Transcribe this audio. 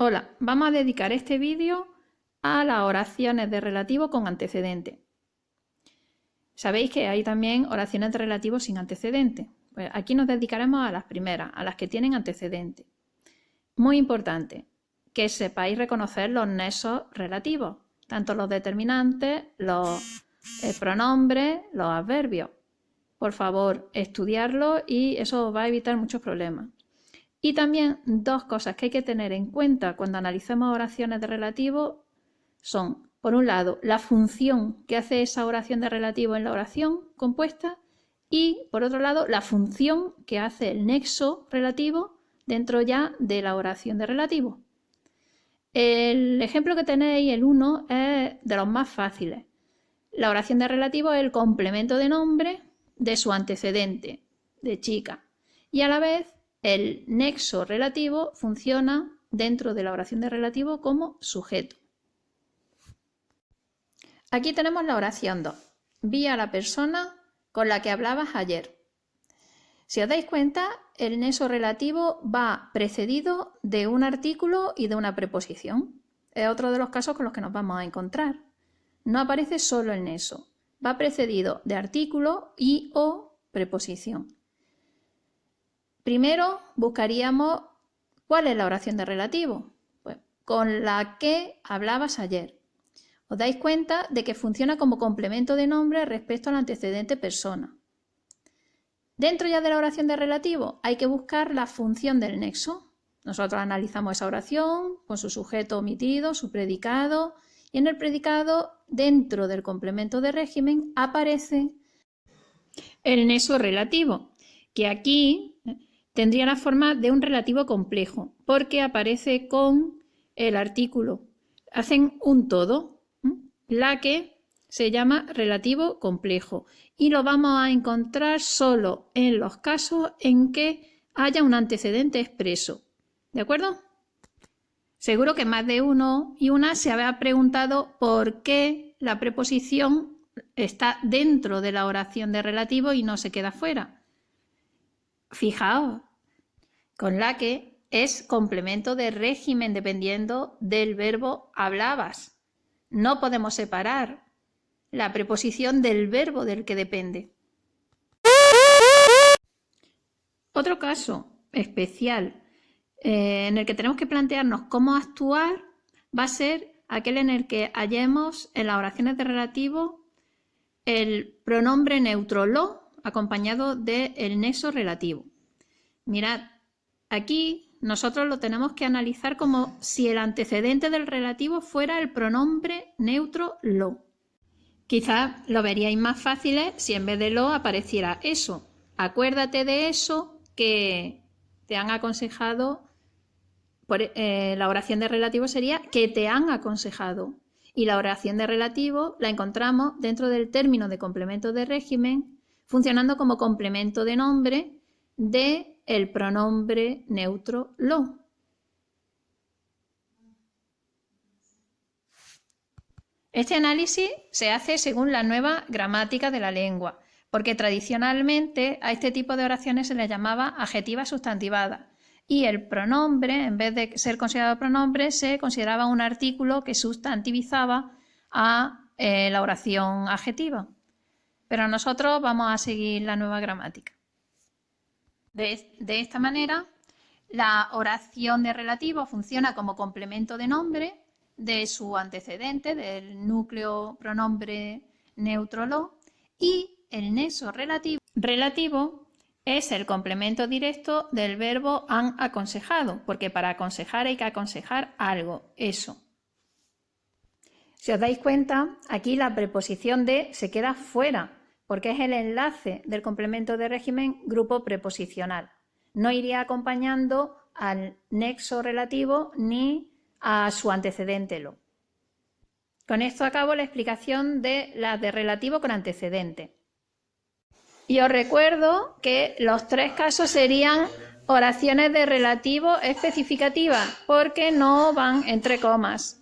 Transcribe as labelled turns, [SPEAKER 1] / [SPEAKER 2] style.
[SPEAKER 1] Hola, vamos a dedicar este vídeo a las oraciones de relativo con antecedente. Sabéis que hay también oraciones de relativo sin antecedente. Pues aquí nos dedicaremos a las primeras, a las que tienen antecedente. Muy importante, que sepáis reconocer los nexos relativos, tanto los determinantes, los pronombres, los adverbios. Por favor, estudiarlo y eso os va a evitar muchos problemas. Y también dos cosas que hay que tener en cuenta cuando analicemos oraciones de relativo son, por un lado, la función que hace esa oración de relativo en la oración compuesta y, por otro lado, la función que hace el nexo relativo dentro ya de la oración de relativo. El ejemplo que tenéis, el 1, es de los más fáciles. La oración de relativo es el complemento de nombre de su antecedente, de chica, y a la vez el nexo relativo funciona dentro de la oración de relativo como sujeto. Aquí tenemos la oración 2. Vi a la persona con la que hablabas ayer. Si os dais cuenta, el nexo relativo va precedido de un artículo y de una preposición. Es otro de los casos con los que nos vamos a encontrar. No aparece solo el nexo, va precedido de artículo y o preposición. Primero buscaríamos cuál es la oración de relativo. Pues, con la que hablabas ayer. Os dais cuenta de que funciona como complemento de nombre respecto al antecedente persona. Dentro ya de la oración de relativo hay que buscar la función del nexo. Nosotros analizamos esa oración con su sujeto omitido, su predicado, y en el predicado, dentro del complemento de régimen, aparece el nexo relativo, que aquí tendría la forma de un relativo complejo, porque aparece con el artículo. Hacen un todo. La que se llama relativo complejo y lo vamos a encontrar solo en los casos en que haya un antecedente expreso. ¿De acuerdo? Seguro que más de uno y una se habrá preguntado por qué la preposición está dentro de la oración de relativo y no se queda fuera. Fijaos, con la que es complemento de régimen dependiendo del verbo hablabas. No podemos separar la preposición del verbo del que depende. Otro caso especial en el que tenemos que plantearnos cómo actuar va a ser aquel en el que hallemos en las oraciones de relativo el pronombre neutro lo acompañado del nexo relativo. Mirad, aquí nosotros lo tenemos que analizar como si el antecedente del relativo fuera el pronombre neutro lo. Quizás lo veríais más fácil si en vez de lo apareciera eso. Acuérdate de eso que te han aconsejado. La oración de relativo sería que te han aconsejado. Y la oración de relativo la encontramos dentro del término de complemento de régimen, funcionando como complemento de nombre de el pronombre neutro lo. Este análisis se hace según la nueva gramática de la lengua, porque tradicionalmente a este tipo de oraciones se les llamaba adjetiva sustantivada y el pronombre, en vez de ser considerado pronombre, se consideraba un artículo que sustantivizaba a la oración adjetiva. Pero nosotros vamos a seguir la nueva gramática. De esta manera, la oración de relativo funciona como complemento de nombre de su antecedente, del núcleo pronombre neutro lo, y el nexo relativo es el complemento directo del verbo han aconsejado, porque para aconsejar hay que aconsejar algo, eso. Si os dais cuenta, aquí la preposición de se queda fuera, porque es el enlace del complemento de régimen grupo preposicional. No iría acompañando al nexo relativo ni a su antecedente lo. Con esto acabo la explicación de las de relativo con antecedente. Y os recuerdo que los tres casos serían oraciones de relativo especificativas, porque no van entre comas.